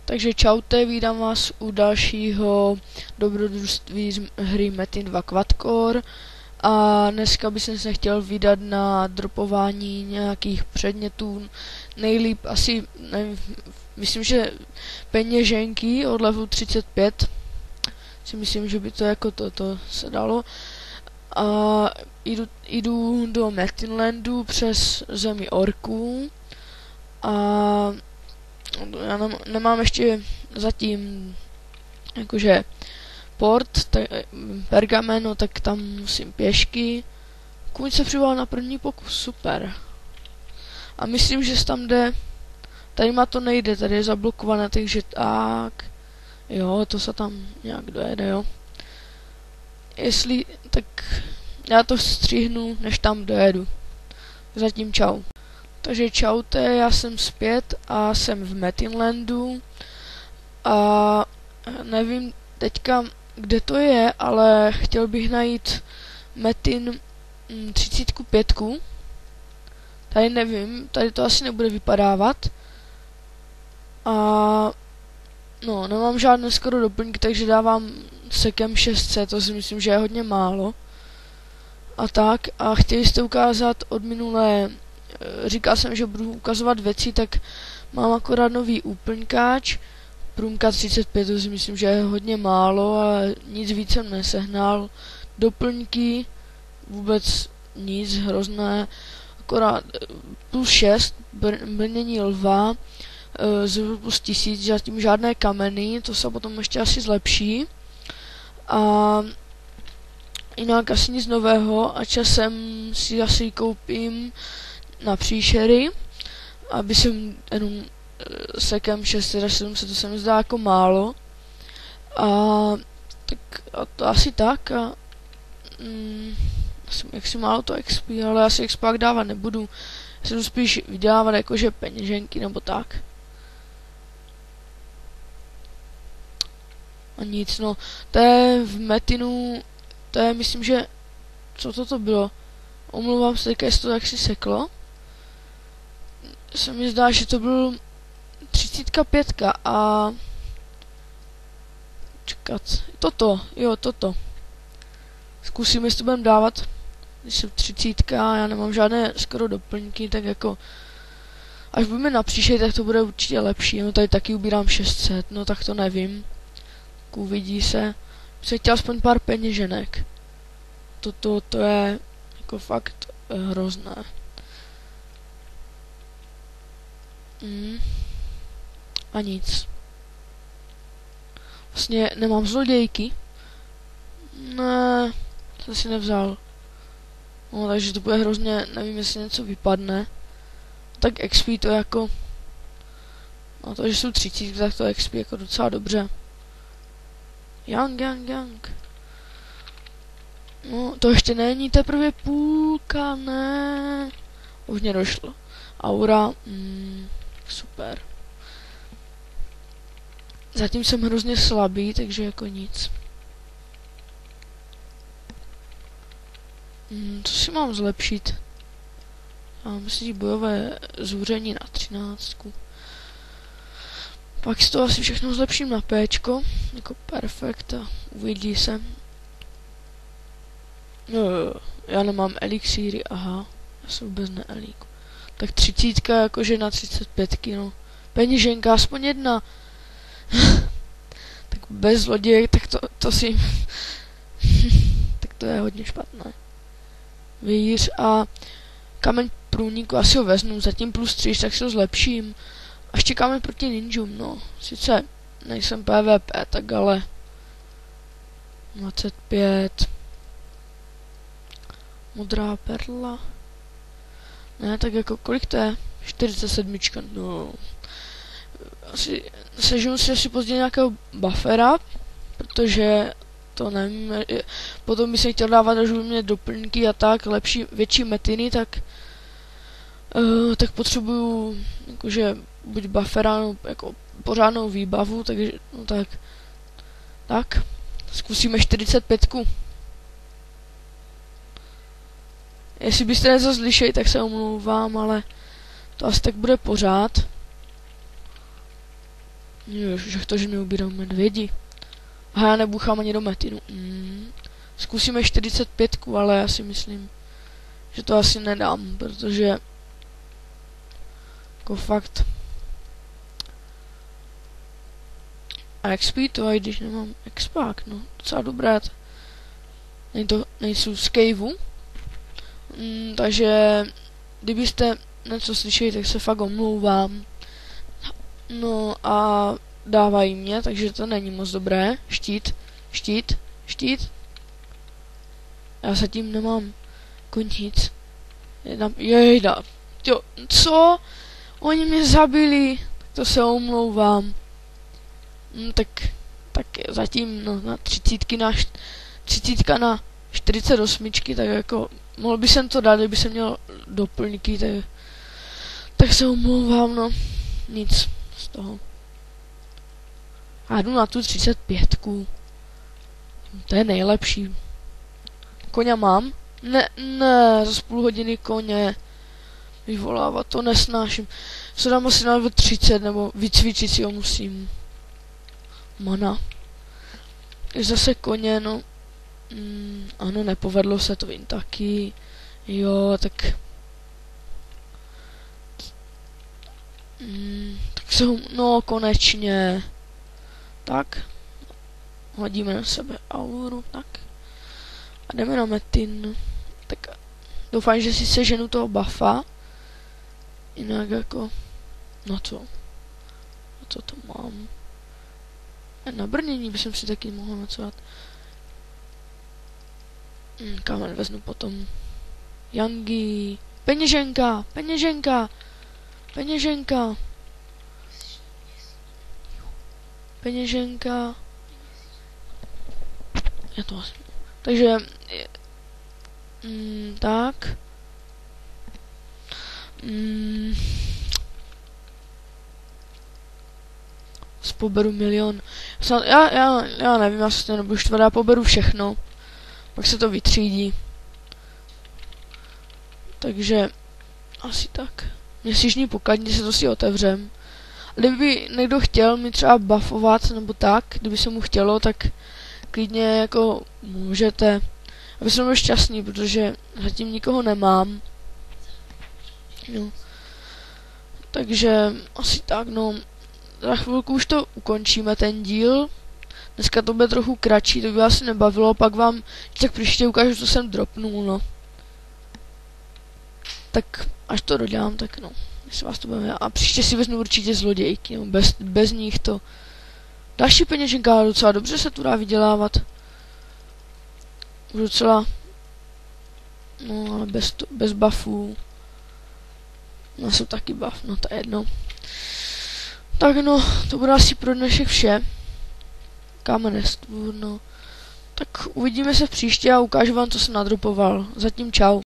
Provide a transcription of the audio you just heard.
Takže čaute, vídám vás u dalšího dobrodružství z hry Metin 2 Quadcore. A dneska bych se chtěl vydat na dropování nějakých předmětů. Nejlíp asi, nevím, myslím, že peněženky od levelu 35. Si myslím, že by to jako toto se dalo. A jdu do Metinlandu přes zemi orků. A já nemám ještě zatím jakože port, pergameno, tak tam musím pěšky. Kůň se přivolal na první pokus, super. A myslím, že se tam jde. Tady má to nejde, tady je zablokované, takže tak. Jo, to se tam nějak dojede, jo. Tak já to střihnu, než tam dojedu. Zatím čau. Takže čaute, já jsem zpět a jsem v Metinlandu a nevím teďka, kde to je, ale chtěl bych najít Metin 35. Tady nevím, tady to asi nebude vypadávat. A no, nemám žádné skoro doplňky, takže dávám sekem 600, to si myslím, že je hodně málo. A tak, a chtěli jste ukázat od minulé, říkal jsem, že budu ukazovat věci, tak mám akorát nový úplňkáč, průmka 35, to si myslím, že je hodně málo, ale nic víc jsem nesehnal. Doplňky, vůbec nic, hrozné, akorát plus 6, brnění lva, z plus 1000, zatím žádné kameny, to se potom ještě asi zlepší. A jinak asi nic nového a časem si asi koupím na příšery, aby jsem jenom sekem 600 až 700, to se mi zdá jako málo. A to asi tak a jak si málo to XP, ale asi XP dávat nebudu. Já se jdu spíš vydělávat jakože peněženky nebo tak. A nic, no, to je v Metinu, to je, myslím, že, co to bylo? Omlouvám se, jestli to tak si seklo. Se mi zdá, že to byl 35 a čekat, toto. Zkusím, jestli to budeme dávat, když jsem 30, já nemám žádné skoro doplňky, tak jako, až budeme na příště, tak to bude určitě lepší, no tady taky ubírám 600, no tak to nevím. Uvidí se. Jsem chtěl aspoň pár peněženek. To je jako fakt hrozné. A nic. Vlastně nemám zlodějky. Ne, jsem si nevzal. No, takže to bude hrozně, nevím, jestli něco vypadne. Tak XP to je jako, no to, že jsou 30, tak to XP jako docela dobře. Young. No, to ještě není teprve půlka, ne. Už mě došlo. Aura, super. Zatím jsem hrozně slabý, takže jako nic. Co si mám zlepšit? Já myslím, bojové zúření na 13. Pak si to asi všechno zlepším na Pčko, jako perfekt a uvidí se. Jo, já nemám elixíry, aha, já jsem vůbec neelíku. Tak 30 jakože na 35, no. Peněženka, aspoň jedna. Tak bez zlodějek, tak to si... tak to je hodně špatné. Víř a kameň průniku, asi ho vezmu, zatím plus 3, tak si ho zlepším. A ještě káme proti ninjům, no. Sice nejsem PvP, tak ale 25. Modrá perla. Ne, tak jako kolik to je? 47, no. Asi sežiju si asi později nějakého buffera, protože to nevím, potom bych se chtěl dávat, až budu mít doplňky a tak, větší metiny, tak potřebuju jakože buď buffera, nebo jako pořádnou výbavu, takže no tak zkusíme 45. Jestli byste něco slyšeli, tak se omlouvám, ale to asi tak bude pořád. Že to, že neubírám medvědi. A já nebuchám ani do metinu. Zkusíme 45, ale já si myslím, že to asi nedám, protože jako fakt. A XP to, i když nemám expák, no, docela dobré. Nejsou z caveu. Takže kdybyste něco slyšeli, tak se fakt omlouvám. No a dávají mě, takže to není moc dobré. Štít. Já se tím nemám jako nic. Jejda. Jo, co? Oni mě zabili. To se omlouvám. Tak zatím no, na 30 na 48, tak jako mohl by jsem to dát, kdyby jsem měl doplňky, tak se omlouvám, no. Nic z toho. A jdu na tu 35. To je nejlepší. Koně mám? Ne, za půl hodiny koně vyvolávat, to nesnáším. Se dám asi na 30, nebo vycvičit si ho musím. Mana. Zase koně, no. Ano, nepovedlo se, to vím taky. Jo, tak... tak se ho... No, konečně. Tak. Hodíme na sebe auru, tak. A jdeme na metin. Tak doufám, že si seženu toho buffa. Jinak jako... No co? A co to mám? Na brnění bych si taky mohl nacovat. Kámen vezmu potom. Yangi. Peněženka. Já to asi... Takže... tak. Poberu milion. Já nevím, já se to nebudu štvat, já poberu všechno. Pak se to vytřídí. Takže asi tak. Měsíční pokladní se to si otevřem. Kdyby někdo chtěl mi třeba buffovat nebo tak, kdyby se mu chtělo, tak klidně jako můžete. Aby jsem byl šťastný, protože zatím nikoho nemám. No. Takže asi tak, no. Za chvilku už to ukončíme, ten díl. Dneska to bude trochu kratší, to by vás nebavilo, pak vám tak příště ukážu, co jsem dropnul, no. Tak až to dodělám, tak no. Jestli vás to bude. A příště si vezmu určitě zlodějky, no. Bez nich to. Další peněženka, docela dobře se tu dá vydělávat. Už docela. No, ale bez buffů. No, jsou taky buff, no to je jedno. Tak no, to bude asi pro dnešek vše. Kámen stvůr, no. Tak uvidíme se příště a ukážu vám, co jsem nadropoval. Zatím čau.